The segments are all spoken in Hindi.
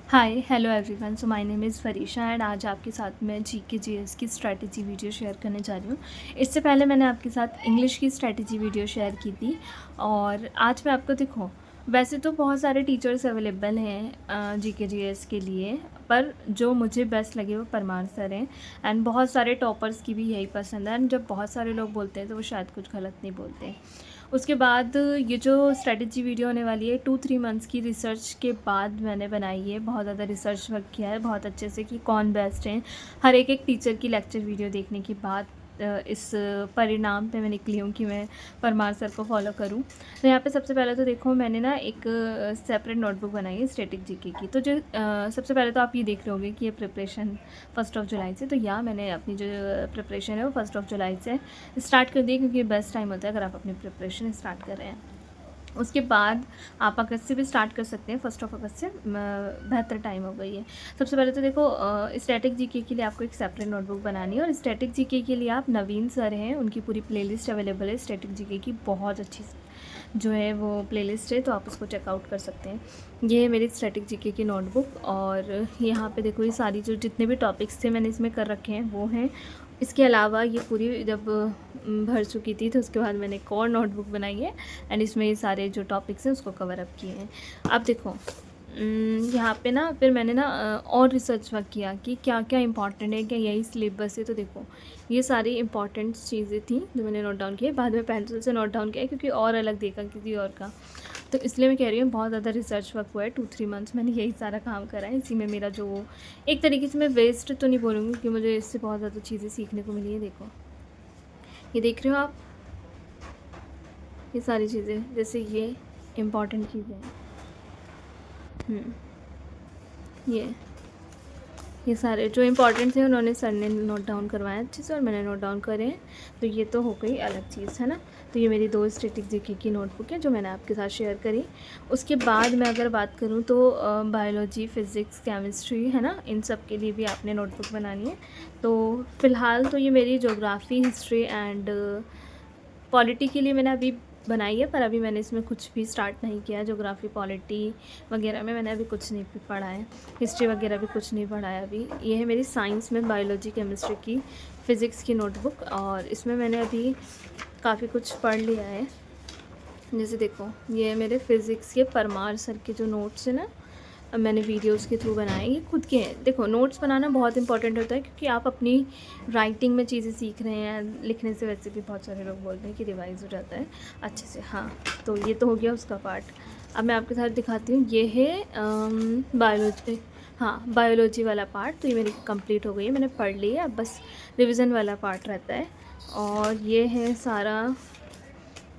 Hi hello everyone. So my name is Farisha and आज आपके साथ मैं जीके जीएस की स्ट्रैटेजी वीडियो शेयर करने जा रही हूँ। इससे पहले मैंने आपके साथ इंग्लिश की स्ट्रैटेजी वीडियो शेयर की थी और आज मैं आपको दिखाऊँ। वैसे तो बहुत सारे टीचर्स अवेलेबल हैं जीके जीएस के लिए, पर जो मुझे बेस्ट लगे वो परमार सर हैं। एंड बहुत सारे टॉपर्स की भी यही पसंद है एंड जब बहुत सारे लोग बोलते हैं तो वो शायद कुछ गलत नहीं बोलते। उसके बाद ये जो स्ट्रेटजी वीडियो होने वाली है 2-3 मंथ्स की रिसर्च के बाद मैंने बनाई है। बहुत ज़्यादा रिसर्च वर्क किया है बहुत अच्छे से कि कौन बेस्ट हैं। हर एक टीचर की लेक्चर वीडियो देखने के बाद इस परिणाम पे मैं निकली हूँ कि मैं परमार सर को फॉलो करूँ। तो यहाँ पे सबसे पहले तो देखो मैंने ना एक सेपरेट नोटबुक बनाई है स्टैटिक जीके की। तो जो सबसे पहले तो आप ये देख रहे होंगे कि ये प्रिपरेशन 1 जुलाई से, तो यहाँ मैंने अपनी जो प्रिपरेशन है वो 1 जुलाई से स्टार्ट कर दी क्योंकि बेस्ट टाइम होता है अगर आप अपनी प्रिपरेशन स्टार्ट कर रहे हैं। उसके बाद आप अगस्त से भी स्टार्ट कर सकते हैं। 1 अगस्त से बेहतर टाइम हो गई है। सबसे पहले तो देखो स्टैटिक जीके के लिए आपको एक सेपरेट नोटबुक बनानी है और स्टैटिक जीके के लिए आप नवीन सर हैं, उनकी पूरी प्लेलिस्ट अवेलेबल है स्टैटिक जीके की, बहुत अच्छी जो है वो प्लेलिस्ट है, तो आप उसको चेकआउट कर सकते हैं। ये है मेरी स्टैटिक जीके की नोटबुक और यहाँ पे देखो ये सारी जो जितने भी टॉपिक्स थे मैंने इसमें कर रखे हैं वो हैं। इसके अलावा ये पूरी जब भर चुकी थी तो उसके बाद मैंने एक और नोटबुक बनाई है एंड इसमें ये सारे जो टॉपिक्स हैं उसको कवर अप किए हैं। अब देखो यहाँ पे ना फिर मैंने ना और रिसर्च वर्क किया कि क्या क्या इंपॉर्टेंट है, क्या यही सिलेबस है। तो देखो ये सारी इंपॉर्टेंट चीज़ें थी जो मैंने नोट डाउन किया, बाद में पेंसिल से नोट डाउन किया क्योंकि और अलग देखा किसी और का, तो इसलिए मैं कह रही हूँ बहुत ज़्यादा रिसर्च वर्क हुआ है। 2-3 मंथ्स मैंने यही सारा काम करा है। इसी में मेरा जो एक तरीके से मैं वेस्ट तो नहीं बोलूँगी क्योंकि मुझे इससे बहुत ज़्यादा चीज़ें सीखने को मिली है। देखो ये देख रहे हो आप, ये सारी चीज़ें जैसे ये इम्पॉर्टेंट चीज़ें हैं। ये सारे जो इम्पोर्टेंट थे उन्होंने सर ने नोट डाउन करवाए अच्छे से और मैंने नोट डाउन करे हैं। तो ये तो हो गई अलग चीज़ है ना। तो ये मेरी 2 स्टैटिक जीके की नोटबुक है जो मैंने आपके साथ शेयर करी। उसके बाद मैं अगर बात करूँ तो बायोलॉजी, फ़िज़िक्स, केमिस्ट्री है ना, इन सब के लिए भी आपने नोटबुक बनानी है। तो फ़िलहाल तो ये मेरी ज्योग्राफ़ी, हिस्ट्री एंड पॉलिटी के लिए मैंने अभी बनाई है, पर अभी मैंने इसमें कुछ भी स्टार्ट नहीं किया। ज्योग्राफी, पॉलिटी वगैरह में मैंने अभी कुछ नहीं पढ़ा है, हिस्ट्री वगैरह भी कुछ नहीं पढ़ा है अभी। ये है मेरी साइंस में बायोलॉजी, केमिस्ट्री की, फ़िज़िक्स की नोटबुक और इसमें मैंने अभी काफ़ी कुछ पढ़ लिया है। जैसे देखो ये मेरे फ़िज़िक्स के परमार सर के जो नोट्स हैं ना, मैंने वीडियोस के थ्रू बनाए, ये खुद के हैं। देखो नोट्स बनाना बहुत इंपॉर्टेंट होता है क्योंकि आप अपनी राइटिंग में चीज़ें सीख रहे हैं। लिखने से वैसे भी बहुत सारे लोग बोलते हैं कि रिवाइज़ हो जाता है अच्छे से। हाँ, तो ये तो हो गया उसका पार्ट। अब मैं आपके साथ दिखाती हूँ, ये है बायोलॉजी। हाँ, बायोलॉजी वाला पार्ट तो ये मेरी कंप्लीट हो गई है, मैंने पढ़ ली है। अब बस रिविज़न वाला पार्ट रहता है और ये है सारा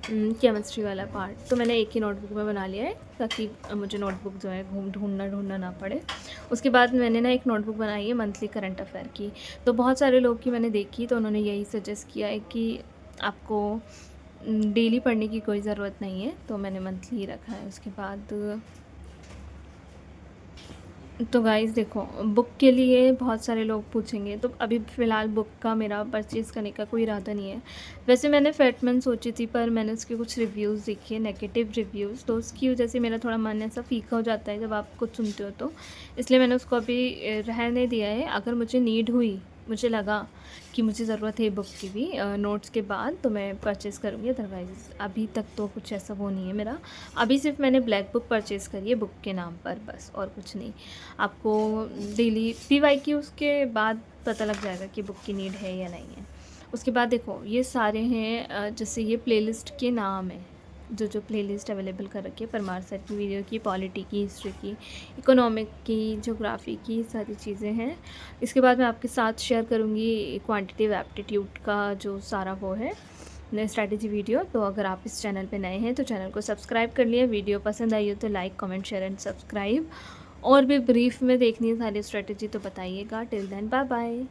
केमिस्ट्री वाला पार्ट। तो मैंने एक ही नोटबुक में बना लिया है ताकि मुझे नोटबुक जो है ढूंढना ना पड़े। उसके बाद मैंने ना एक नोटबुक बनाई है मंथली करंट अफेयर की। तो बहुत सारे लोग की मैंने देखी तो उन्होंने यही सजेस्ट किया है कि आपको डेली पढ़ने की कोई ज़रूरत नहीं है, तो मैंने मंथली रखा है। उसके बाद तो गाइज़ देखो बुक के लिए बहुत सारे लोग पूछेंगे, तो अभी फ़िलहाल बुक का मेरा परचेज़ करने का कोई इरादा नहीं है। वैसे मैंने फैटमैन सोची थी पर मैंने उसके कुछ रिव्यूज़ देखे, नेगेटिव रिव्यूज़, तो उसकी वजह से मेरा थोड़ा मन ऐसा फीका हो जाता है जब आप कुछ सुनते हो तो, इसलिए मैंने उसको अभी रहने दिया है। अगर मुझे नीड हुई, मुझे लगा कि मुझे ज़रूरत है बुक की भी नोट्स के बाद, तो मैं परचेज़ करूँगी। अदरवाइज़ अभी तक तो कुछ ऐसा वो नहीं है मेरा। अभी सिर्फ मैंने ब्लैक बुक परचेज़ करी है बुक के नाम पर, बस और कुछ नहीं। आपको डेली पीवाईक्यूज़ के बाद पता लग जाएगा कि बुक की नीड है या नहीं है। उसके बाद देखो ये सारे हैं जैसे ये प्लेलिस्ट के नाम हैं, जो प्लेलिस्ट अवेलेबल कर रखी है परमार सर की वीडियो की, पॉलिटी की, हिस्ट्री की, इकोनॉमिक की, ज्योग्राफी की, सारी चीज़ें हैं। इसके बाद मैं आपके साथ शेयर करूँगी क्वांटिटेटिव एप्टीट्यूड का जो सारा वो है नई स्ट्रैटेजी वीडियो। तो अगर आप इस चैनल पे नए हैं तो चैनल को सब्सक्राइब कर लिए। वीडियो पसंद आई हो तो like, comment, share and subscribe. और भी ब्रीफ में देखनी है सारी स्ट्रैटेजी तो बताइएगा। Till then bye bye.